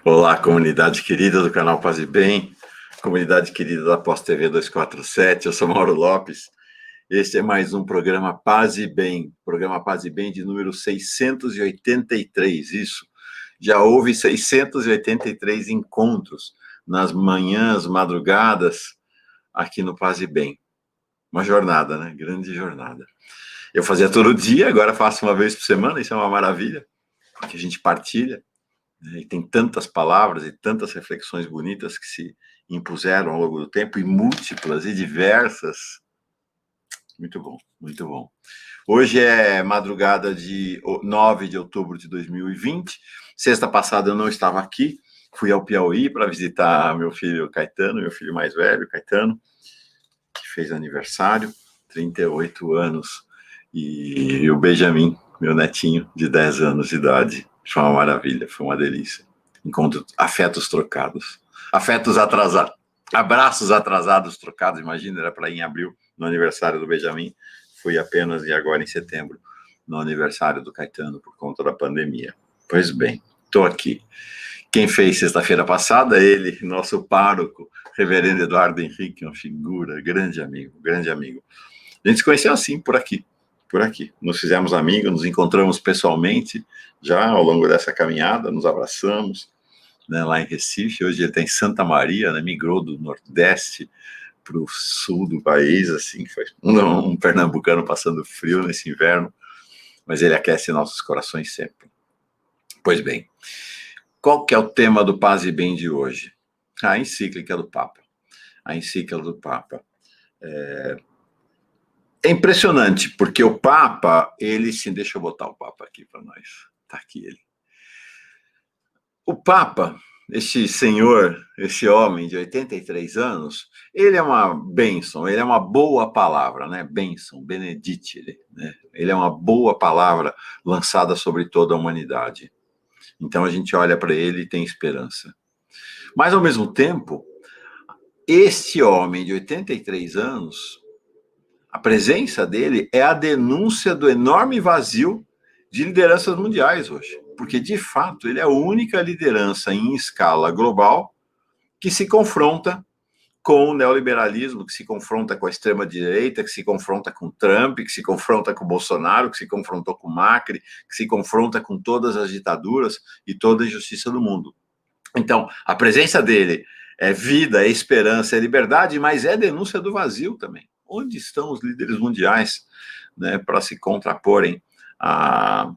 Olá, comunidade querida do canal Paz e Bem, comunidade querida da Pós TV 247, eu sou Mauro Lopes. Este é mais um programa Paz e Bem, programa Paz e Bem de número 683, isso. Já houve 683 encontros nas manhãs, madrugadas, aqui no Paz e Bem. Uma jornada, né? Grande jornada. Eu fazia todo dia, agora faço uma vez por semana, isso é uma maravilha, porque a gente partilha. E tem tantas palavras e tantas reflexões bonitas que se impuseram ao longo do tempo, e múltiplas e diversas. Muito bom, muito bom. Hoje é madrugada de 9 de outubro de 2020. Sexta passada eu não estava aqui, fui ao Piauí para visitar meu filho Caetano, meu filho mais velho, Caetano, que fez aniversário, 38 anos, e o Benjamin, meu netinho, de 10 anos de idade. Foi uma maravilha, foi uma delícia. Encontro afetos trocados, afetos atrasados, abraços atrasados trocados. Imagina, era para ir em abril, no aniversário do Benjamin, fui apenas e agora em setembro, no aniversário do Caetano, por conta da pandemia. Pois bem, estou aqui. Quem fez sexta-feira passada, ele, nosso pároco, reverendo Eduardo Henrique, uma figura, grande amigo, grande amigo. A gente se conheceu assim, por aqui. Nos fizemos amigos, nos encontramos pessoalmente, já ao longo dessa caminhada, nos abraçamos, né, lá em Recife. Hoje ele está em Santa Maria, né, migrou do Nordeste para o sul do país, assim, foi um pernambucano passando frio nesse inverno, mas ele aquece nossos corações sempre. Pois bem, qual que é o tema do Paz e Bem de hoje? A encíclica do Papa. A encíclica do Papa. É impressionante, porque o Papa, ele sim, deixa eu botar o Papa aqui para nós. Está aqui ele. O Papa, esse senhor, esse homem de 83 anos, ele é uma bênção, ele é uma boa palavra, né? Bênção, benedicere, né? Ele é uma boa palavra lançada sobre toda a humanidade. Então a gente olha para ele e tem esperança. Mas, ao mesmo tempo, este homem de 83 anos, a presença dele é a denúncia do enorme vazio de lideranças mundiais hoje. Porque, de fato, ele é a única liderança em escala global que se confronta com o neoliberalismo, que se confronta com a extrema-direita, que se confronta com Trump, que se confronta com Bolsonaro, que se confrontou com Macri, que se confronta com todas as ditaduras e toda a injustiça do mundo. Então, a presença dele é vida, é esperança, é liberdade, mas é denúncia do vazio também. Onde estão os líderes mundiais, né, para se contraporem a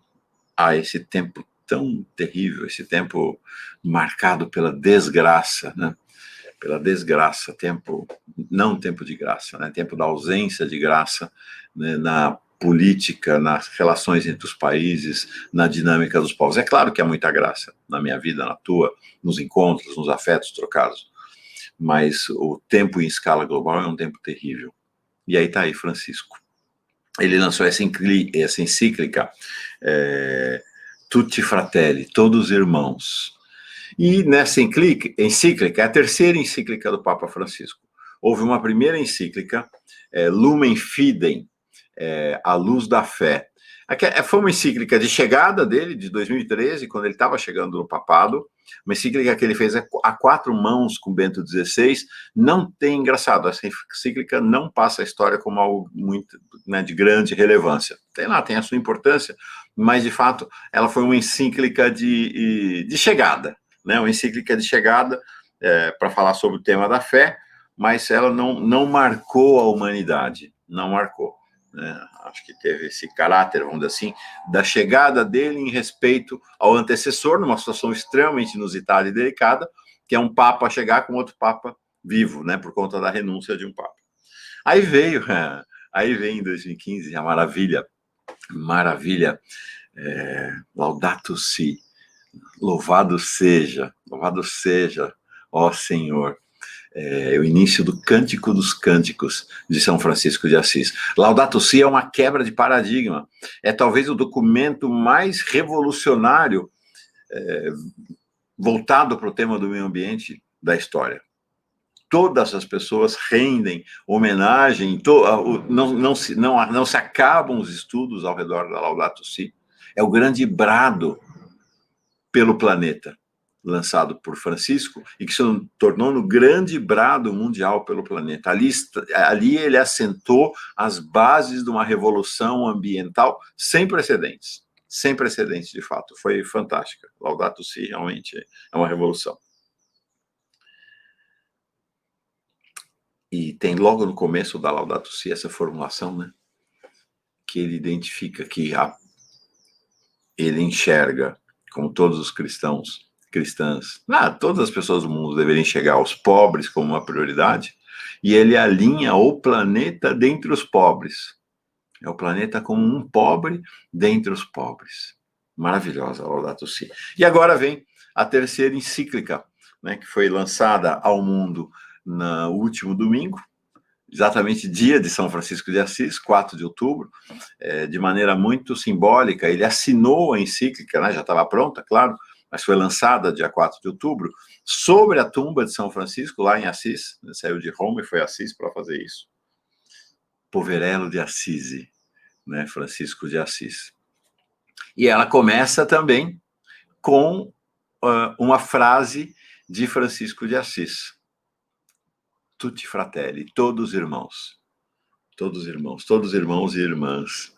esse tempo tão terrível, esse tempo marcado pela desgraça, né? Pela desgraça, não tempo de graça, né? Tempo da ausência de graça, né? Na política, nas relações entre os países, na dinâmica dos povos. É claro que há muita graça na minha vida, na tua, nos encontros, nos afetos trocados, mas o tempo em escala global é um tempo terrível. E aí está aí Francisco. Ele lançou essa encíclica, Tutti Fratelli, todos irmãos. E nessa encíclica, é a terceira encíclica do Papa Francisco. Houve uma primeira encíclica, Lumen Fidei, A Luz da Fé. Foi uma encíclica de chegada dele, de 2013, quando ele estava chegando no papado, uma encíclica que ele fez a quatro mãos com Bento XVI. Não tem, engraçado, essa encíclica não passa a história como algo muito, né, de grande relevância. Tem a sua importância, mas, de fato, ela foi uma encíclica de chegada, né, uma encíclica de chegada para falar sobre o tema da fé, mas ela não marcou a humanidade, não marcou. Acho que teve esse caráter, vamos dizer assim, da chegada dele em respeito ao antecessor, numa situação extremamente inusitada e delicada, que é um papa chegar com outro papa vivo, né, por conta da renúncia de um papa. Aí veio em 2015 a maravilha, Laudato Si, louvado seja, ó Senhor. O início do Cântico dos Cânticos de São Francisco de Assis. Laudato Si é uma quebra de paradigma. É talvez o documento mais revolucionário voltado para o tema do meio ambiente da história. Todas as pessoas rendem homenagem, não se acabam os estudos ao redor da Laudato Si. É o grande brado pelo planeta. lançado por Francisco e que se tornou no grande brado mundial pelo planeta. Ali ele assentou as bases de uma revolução ambiental sem precedentes de fato. Foi fantástica. Laudato Si realmente é uma revolução. E tem logo no começo da Laudato Si essa formulação, né? Que ele identifica que ele enxerga, como todos os cristãs, todas as pessoas do mundo deveriam enxergar os pobres como uma prioridade, e ele alinha o planeta dentre os pobres. É o planeta como um pobre dentre os pobres. Maravilhosa a Laudato Si. E agora vem a terceira encíclica, né, que foi lançada ao mundo no último domingo, exatamente dia de São Francisco de Assis, 4 de outubro, de maneira muito simbólica. Ele assinou a encíclica, né, já estava pronta, claro, mas foi lançada dia 4 de outubro, sobre a tumba de São Francisco, lá em Assis. Ele saiu de Roma e foi a Assis para fazer isso. Poverello de Assisi, né, Francisco de Assis. E ela começa também com uma frase de Francisco de Assis. Tutti fratelli, todos irmãos. Todos irmãos e irmãs.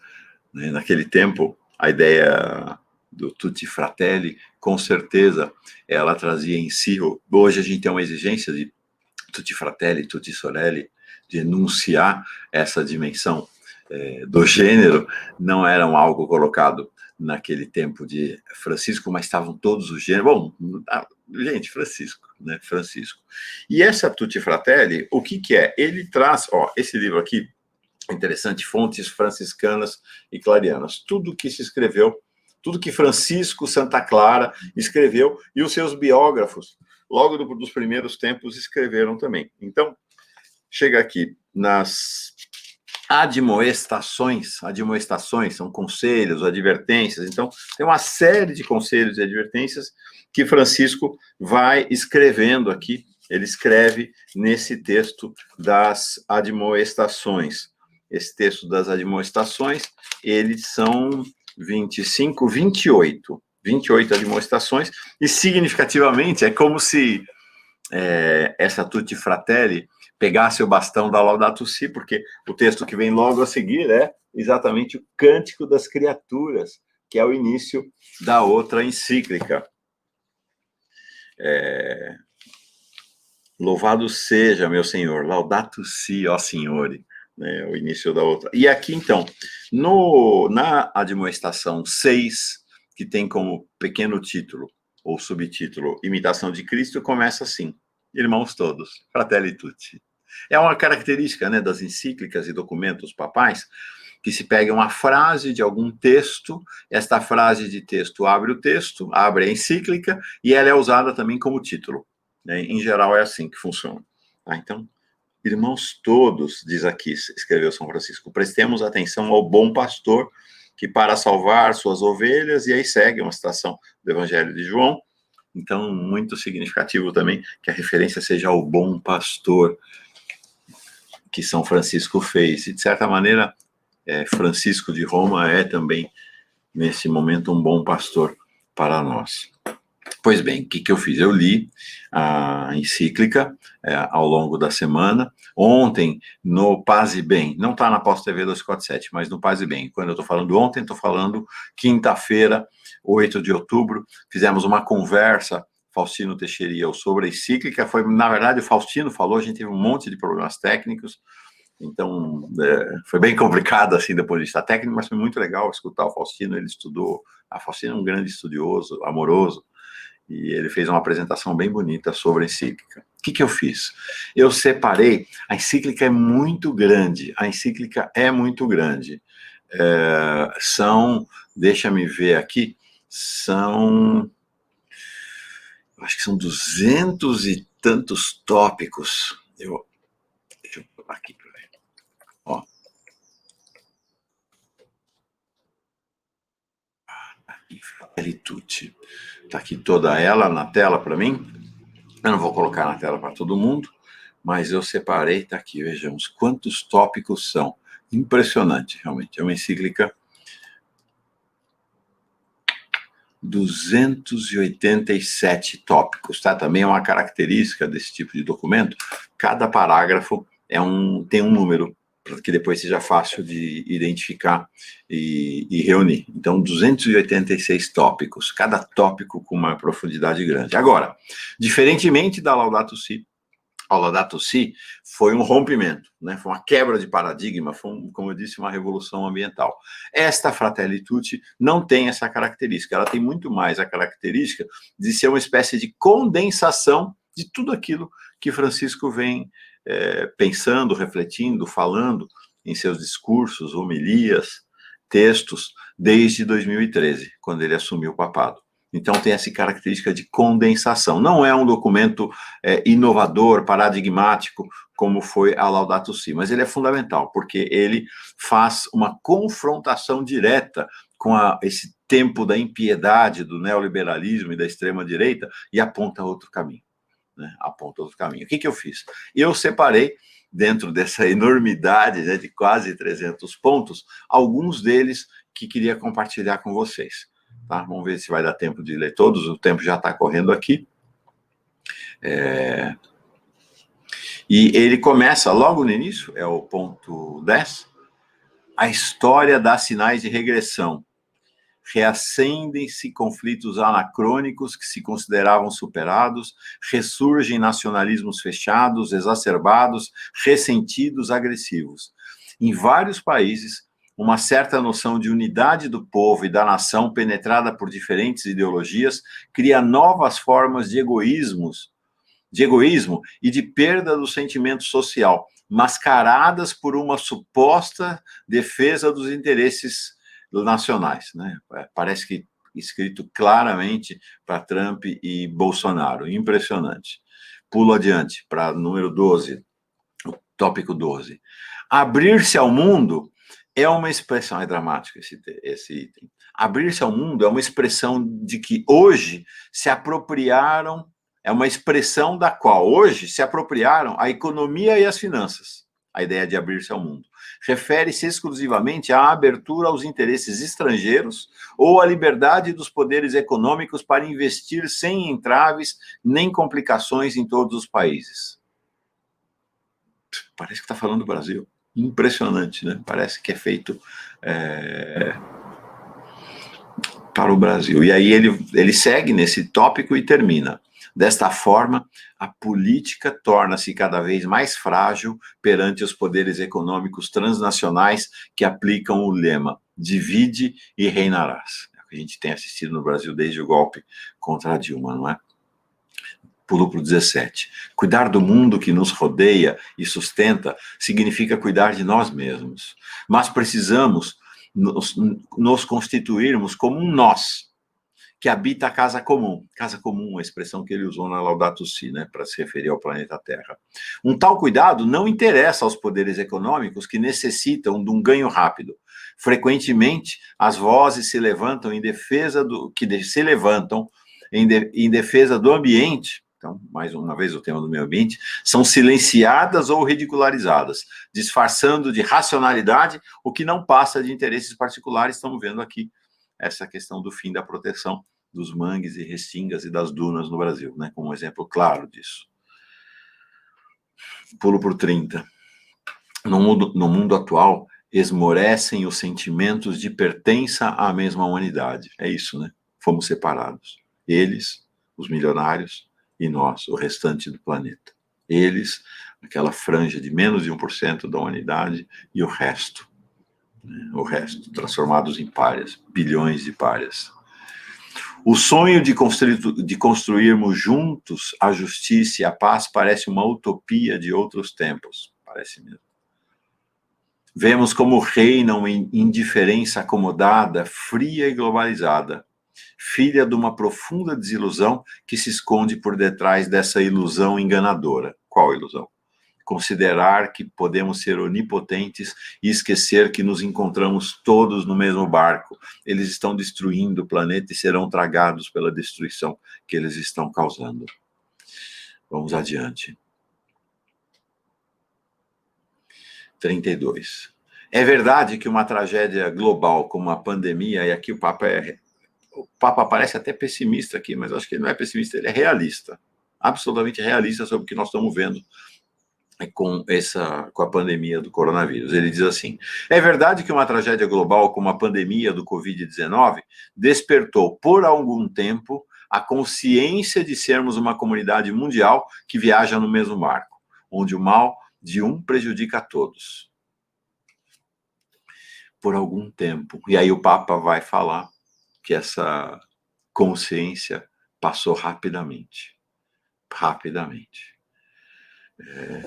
Naquele tempo, a ideia do tutti fratelli, com certeza, ela trazia em si, hoje a gente tem uma exigência de tutti fratelli, tutti sorelle, de enunciar essa dimensão do gênero, não era algo colocado naquele tempo de Francisco, mas estavam todos os gêneros. Bom, gente, Francisco, né? Francisco. E essa Tutti Fratelli, o que é? Ele traz, esse livro aqui, interessante, fontes franciscanas e clarianas. Tudo que se escreveu, tudo que Francisco Santa Clara escreveu, e os seus biógrafos, logo dos primeiros tempos, escreveram também. Então, chega aqui nas admoestações são conselhos, advertências. Então, tem uma série de conselhos e advertências que Francisco vai escrevendo aqui. Ele escreve nesse texto das admoestações. Esse texto das admoestações, eles são 28 admoestações, e significativamente é como se essa Tutti Fratelli pegasse o bastão da Laudato Si, porque o texto que vem logo a seguir é exatamente o Cântico das Criaturas, que é o início da outra encíclica. Louvado seja, meu Senhor, Laudato Si, ó Signore, né, o início da outra. E aqui, então, na admoestação 6, que tem como pequeno título, ou subtítulo, Imitação de Cristo, começa assim: irmãos todos, fratelli tutti. É uma característica, né, das encíclicas e documentos papais, que se pega uma frase de algum texto, esta frase de texto abre o texto, abre a encíclica, e ela é usada também como título. Né? Em geral, é assim que funciona. Então, irmãos todos, diz aqui, escreveu São Francisco, prestemos atenção ao bom pastor, que para salvar suas ovelhas, e aí segue uma citação do Evangelho de João. Então, muito significativo também que a referência seja ao bom pastor que São Francisco fez. E, de certa maneira, Francisco de Roma é também, nesse momento, um bom pastor para nós. Pois bem, o que eu fiz? Eu li a encíclica ao longo da semana. Ontem, no Paz e Bem, não está na Post TV 247, mas no Paz e Bem. Quando eu estou falando ontem, estou falando quinta-feira, 8 de outubro. Fizemos uma conversa, Faustino Teixeira e eu, sobre a encíclica. Na verdade, o Faustino falou, a gente teve um monte de problemas técnicos, então foi bem complicado, assim, do ponto de vista técnico, mas foi muito legal escutar o Faustino. Ele estudou, a Faustino é um grande estudioso, amoroso, e ele fez uma apresentação bem bonita sobre a encíclica. O que eu fiz? Eu separei, a encíclica é muito grande, deixa-me ver aqui, acho que são 200 e tantos tópicos. Deixa eu pular aqui para ver. Tutti. Está aqui toda ela na tela para mim. Eu não vou colocar na tela para todo mundo, mas eu separei, está aqui, vejamos quantos tópicos são. Impressionante, realmente. É uma encíclica 287 tópicos, tá? Também é uma característica desse tipo de documento. Cada parágrafo tem um número, para que depois seja fácil de identificar e reunir. Então, 286 tópicos, cada tópico com uma profundidade grande. Agora, diferentemente da Laudato Si, a Laudato Si foi um rompimento, né? Foi uma quebra de paradigma, como eu disse, uma revolução ambiental. Esta Fratelli Tutti não tem essa característica, ela tem muito mais a característica de ser uma espécie de condensação de tudo aquilo que Francisco vem pensando, refletindo, falando em seus discursos, homilias, textos, desde 2013, quando ele assumiu o papado. Então tem essa característica de condensação. Não é um documento inovador, paradigmático, como foi a Laudato Si, mas ele é fundamental, porque ele faz uma confrontação direta com esse tempo da impiedade, do neoliberalismo e da extrema-direita, e aponta outro caminho. Né? Aponta outro caminho. O que eu fiz? Eu separei, dentro dessa enormidade, né, de quase 300 pontos, alguns deles que queria compartilhar com vocês. Tá? Vamos ver se vai dar tempo de ler todos, o tempo já está correndo aqui. E ele começa logo no início, é o ponto 10, a história dá sinais de regressão. Reacendem-se conflitos anacrônicos que se consideravam superados, ressurgem nacionalismos fechados, exacerbados, ressentidos, agressivos. Em vários países, uma certa noção de unidade do povo e da nação, penetrada por diferentes ideologias, cria novas formas de egoísmo e de perda do sentimento social, mascaradas por uma suposta defesa dos interesses nacionais, né? Parece que escrito claramente para Trump e Bolsonaro. Impressionante. Pulo adiante para número 12, o tópico 12. Abrir-se ao mundo é uma expressão, é dramático esse item. Abrir-se ao mundo é uma expressão de que hoje se apropriaram, é uma expressão da qual hoje se apropriaram a economia e as finanças. A ideia de abrir-se ao mundo refere-se exclusivamente à abertura aos interesses estrangeiros ou à liberdade dos poderes econômicos para investir sem entraves nem complicações em todos os países. Parece que está falando do Brasil. Impressionante, né? Parece que é feito para o Brasil. E aí ele segue nesse tópico e termina. Desta forma, a política torna-se cada vez mais frágil perante os poderes econômicos transnacionais que aplicam o lema divide e reinarás. É o que a gente tem assistido no Brasil desde o golpe contra a Dilma, não é? Pulo para o 17. Cuidar do mundo que nos rodeia e sustenta significa cuidar de nós mesmos. Mas precisamos nos constituirmos como um nós, que habita a casa comum. Casa comum, a expressão que ele usou na Laudato Si, né, para se referir ao planeta Terra. Um tal cuidado não interessa aos poderes econômicos que necessitam de um ganho rápido. Frequentemente, as vozes se levantam em defesa em defesa do ambiente. Então, mais uma vez, o tema do meio ambiente, são silenciadas ou ridicularizadas, disfarçando de racionalidade o que não passa de interesses particulares. Estamos vendo aqui essa questão do fim da proteção dos mangues e restingas e das dunas no Brasil, né, como um exemplo claro disso. Pulo por 30. No mundo atual, esmorecem os sentimentos de pertença à mesma humanidade. É isso, né? Fomos separados. Eles, os milionários, e nós, o restante do planeta. Eles, aquela franja de menos de 1% da humanidade, e o resto, transformados em párias, bilhões de párias. O sonho de construirmos juntos a justiça e a paz parece uma utopia de outros tempos, parece mesmo. Vemos como reina uma indiferença acomodada, fria e globalizada, filha de uma profunda desilusão que se esconde por detrás dessa ilusão enganadora. Qual ilusão? Considerar que podemos ser onipotentes e esquecer que nos encontramos todos no mesmo barco. Eles estão destruindo o planeta e serão tragados pela destruição que eles estão causando. Vamos adiante. 32. É verdade que uma tragédia global como a pandemia, e aqui o Papa é o Papa parece até pessimista aqui, mas acho que ele não é pessimista, ele é realista, absolutamente realista sobre o que nós estamos vendo com a pandemia do coronavírus. Ele diz assim: é verdade que uma tragédia global como a pandemia do Covid-19 despertou por algum tempo a consciência de sermos uma comunidade mundial que viaja no mesmo barco, onde o mal de um prejudica a todos. Por algum tempo. E aí o Papa vai falar que essa consciência passou rapidamente. Rapidamente.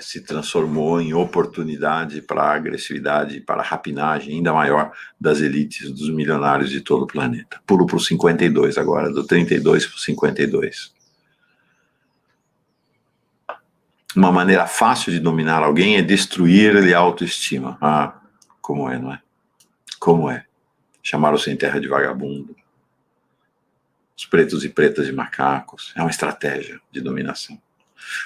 Se transformou em oportunidade para a agressividade, para a rapinagem ainda maior das elites, dos milionários de todo o planeta. Pulo para o 52 agora, do 32 para o 52. Uma maneira fácil de dominar alguém é destruir-lhe a autoestima. Ah, como é, não é? Como é? Chamar o sem terra de vagabundo. Os pretos e pretas de macacos. É uma estratégia de dominação.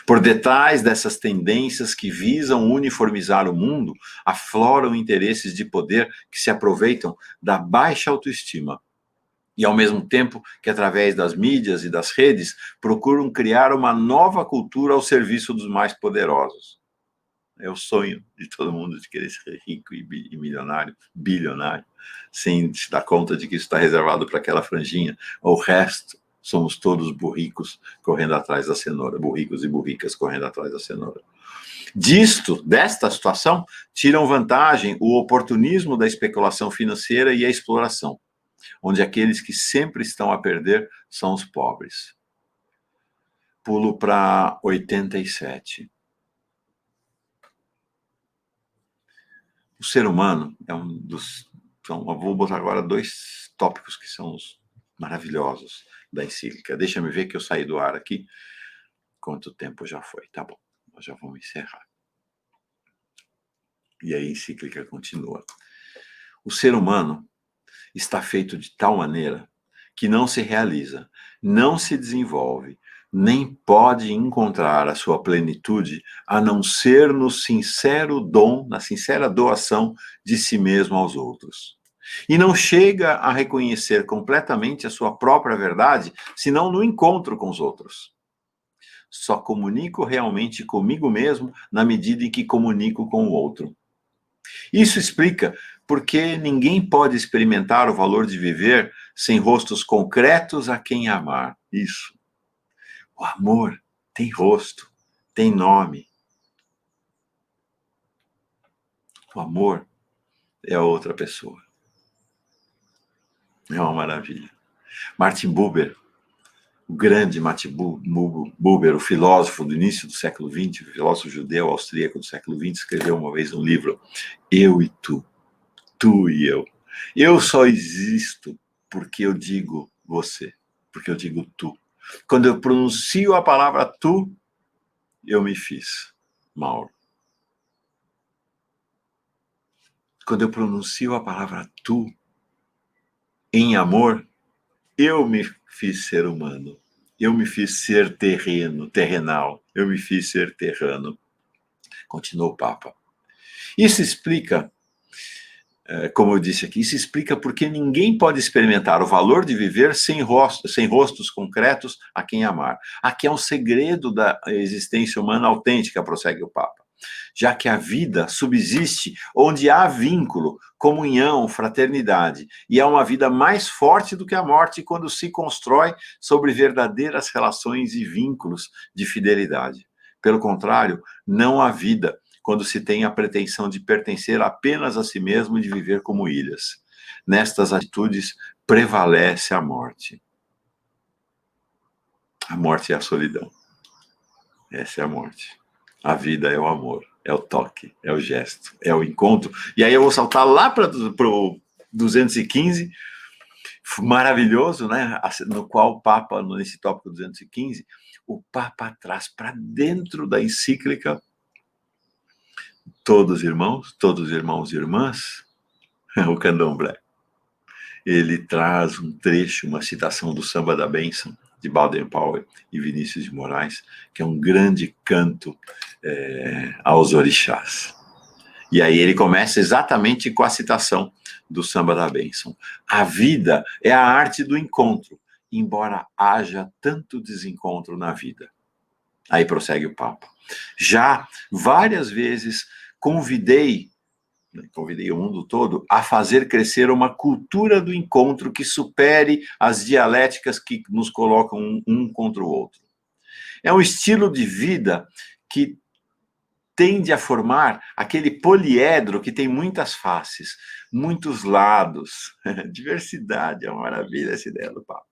Por detrás dessas tendências que visam uniformizar o mundo, afloram interesses de poder que se aproveitam da baixa autoestima e, ao mesmo tempo que, através das mídias e das redes, procuram criar uma nova cultura ao serviço dos mais poderosos. É o sonho de todo mundo de querer ser rico e milionário, bilionário, sem se dar conta de que isso está reservado para aquela franjinha. O resto somos todos burricos correndo atrás da cenoura, burricos e burricas correndo atrás da cenoura. Desta situação, tiram vantagem o oportunismo da especulação financeira e a exploração, onde aqueles que sempre estão a perder são os pobres. Pulo para 87. O ser humano é um dos... Então, eu vou botar agora 2 tópicos que são os maravilhosos da encíclica. Deixa-me ver que eu saí do ar aqui. Quanto tempo já foi? Tá bom, nós já vamos encerrar. E a encíclica continua. O ser humano está feito de tal maneira que não se realiza, não se desenvolve, nem pode encontrar a sua plenitude a não ser no sincero dom, na sincera doação de si mesmo aos outros. E não chega a reconhecer completamente a sua própria verdade, senão no encontro com os outros. Só comunico realmente comigo mesmo na medida em que comunico com o outro. Isso explica porque ninguém pode experimentar o valor de viver sem rostos concretos a quem amar. Isso. O amor tem rosto, tem nome. O amor é outra pessoa. É uma maravilha. Martin Buber, o grande Martin Buber, o filósofo do início do século XX, o filósofo judeu austríaco do século XX, escreveu uma vez um livro, Eu e Tu, Tu e Eu. Eu só existo porque eu digo você, porque eu digo tu. Quando eu pronuncio a palavra tu, eu me fiz, Mauro. Quando eu pronuncio a palavra tu, em amor, eu me fiz ser humano. Eu me fiz ser terrenal. Eu me fiz ser terrano. Continuou o Papa. Isso explica, como eu disse aqui, isso explica porque ninguém pode experimentar o valor de viver sem rostos concretos a quem amar. Aqui é um segredo da existência humana autêntica, prossegue o Papa. Já que a vida subsiste onde há vínculo, comunhão, fraternidade, e há uma vida mais forte do que a morte quando se constrói sobre verdadeiras relações e vínculos de fidelidade. Pelo contrário, não há vida quando se tem a pretensão de pertencer apenas a si mesmo e de viver como ilhas. Nestas atitudes prevalece a morte. A morte é a solidão. Essa é a morte. A vida é o amor, é o toque, é o gesto, é o encontro. E aí eu vou saltar lá para o 215, maravilhoso, né? No qual o Papa, nesse tópico 215, o Papa traz para dentro da encíclica todos irmãos e irmãs, o candomblé. Ele traz um trecho, uma citação do Samba da Bênção, de Baden-Powell e Vinícius de Moraes, que é um grande canto aos orixás. E aí ele começa exatamente com a citação do Samba da Bênção. A vida é a arte do encontro, embora haja tanto desencontro na vida. Aí prossegue o Papa. Já várias vezes convidei o mundo todo a fazer crescer uma cultura do encontro que supere as dialéticas que nos colocam um contra o outro. É um estilo de vida que tende a formar aquele poliedro que tem muitas faces, muitos lados. Diversidade é uma maravilha essa ideia do Papa.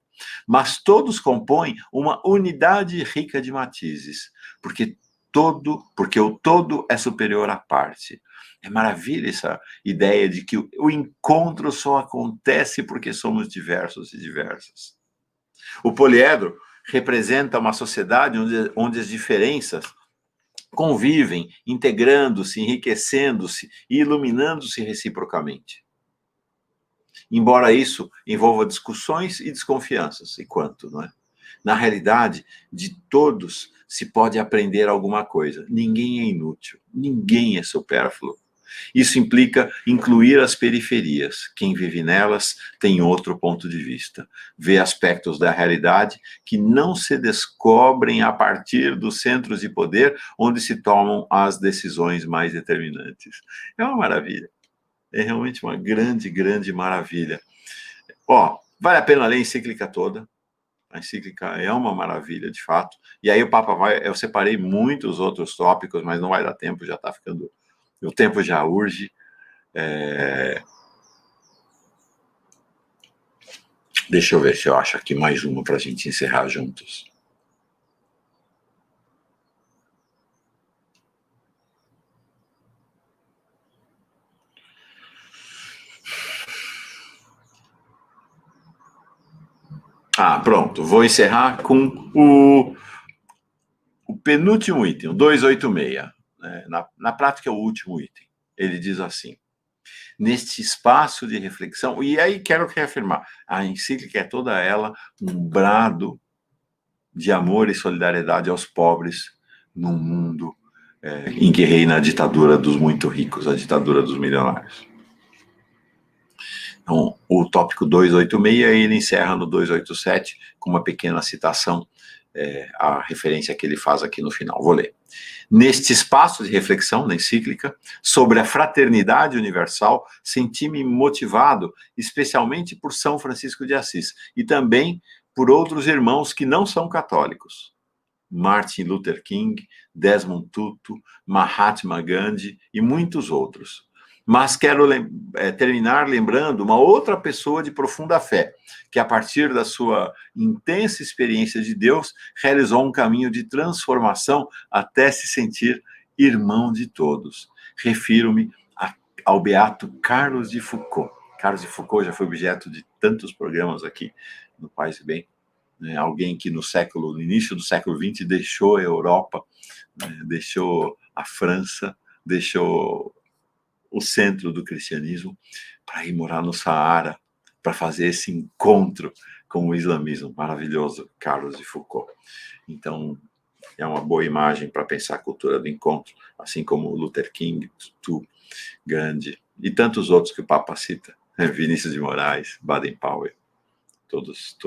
Mas todos compõem uma unidade rica de matizes, porque o todo é superior à parte. É maravilha essa ideia de que o encontro só acontece porque somos diversos e diversas. O poliedro representa uma sociedade onde as diferenças convivem, integrando-se, enriquecendo-se e iluminando-se reciprocamente. Embora isso envolva discussões e desconfianças, e quanto, não é? Na realidade, de todos se pode aprender alguma coisa. Ninguém é inútil, ninguém é supérfluo. Isso implica incluir as periferias. Quem vive nelas tem outro ponto de vista. Vê aspectos da realidade que não se descobrem a partir dos centros de poder onde se tomam as decisões mais determinantes. É uma maravilha. É realmente uma grande, grande maravilha. Ó, vale a pena ler a encíclica toda. A encíclica é uma maravilha, de fato. E aí o Papa vai... Eu separei muitos outros tópicos, mas não vai dar tempo, já está ficando... O tempo já urge. Deixa eu ver se eu acho aqui mais uma para a gente encerrar juntos. Ah, pronto. Vou encerrar com o penúltimo item, o 286. Na prática, é o último item. Ele diz assim: neste espaço de reflexão, e aí quero reafirmar, a encíclica é toda ela um brado de amor e solidariedade aos pobres num mundo em que reina a ditadura dos muito ricos, a ditadura dos milionários. Então, o tópico 286, ele encerra no 287 com uma pequena citação, a referência que ele faz aqui no final. Vou ler. Neste espaço de reflexão, na encíclica, sobre a fraternidade universal, senti-me motivado especialmente por São Francisco de Assis e também por outros irmãos que não são católicos. Martin Luther King, Desmond Tutu, Mahatma Gandhi e muitos outros. Mas quero terminar lembrando uma outra pessoa de profunda fé, que a partir da sua intensa experiência de Deus, realizou um caminho de transformação até se sentir irmão de todos. Refiro-me ao beato Carlos de Foucault. Carlos de Foucault já foi objeto de tantos programas aqui no Paz e Bem. Alguém que no início do século XX deixou a Europa, deixou a França, deixou o centro do cristianismo para ir morar no Saara, para fazer esse encontro com o islamismo maravilhoso, Carlos de Foucault. Então, é uma boa imagem para pensar a cultura do encontro, assim como Luther King, Tutu, Gandhi e tantos outros que o Papa cita, Vinícius de Moraes, Baden-Powell, todos.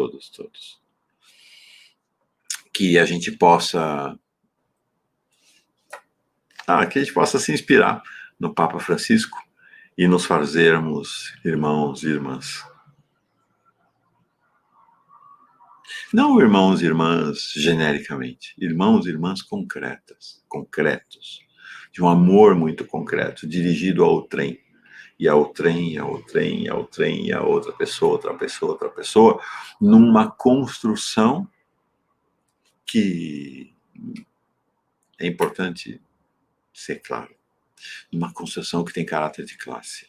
Que a gente possa se inspirar no Papa Francisco e nos fazermos irmãos e irmãs. Não irmãos e irmãs genericamente, irmãos e irmãs concretos, de um amor muito concreto, dirigido ao trem, e ao trem, e a outra pessoa, numa construção que é importante ser claro, numa construção que tem caráter de classe,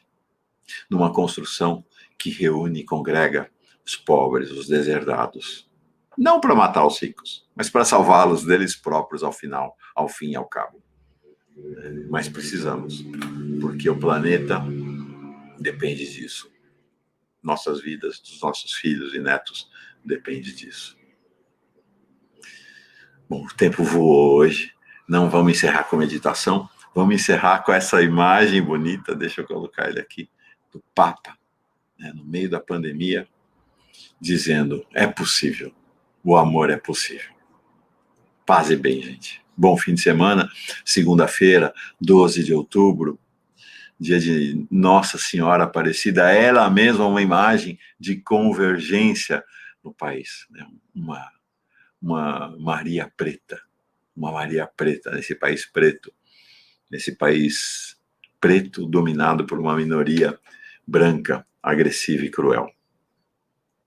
numa construção que reúne e congrega os pobres, os deserdados, não para matar os ricos, mas para salvá-los deles próprios ao fim e ao cabo. Mas precisamos, porque o planeta depende disso. Nossas vidas, dos nossos filhos e netos, depende disso. Bom, o tempo voou hoje, não vamos encerrar com meditação, Vamos encerrar com essa imagem bonita, deixa eu colocar ele aqui, do Papa, né, no meio da pandemia, dizendo, é possível, o amor é possível. Paz e bem, gente. Bom fim de semana, segunda-feira, 12 de outubro, dia de Nossa Senhora Aparecida, ela mesma uma imagem de convergência no país, né? Uma Maria preta, nesse país preto, nesse país preto dominado por uma minoria branca, agressiva e cruel.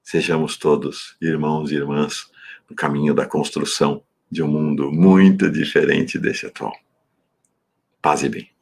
Sejamos todos irmãos e irmãs no caminho da construção de um mundo muito diferente desse atual. Paz e bem.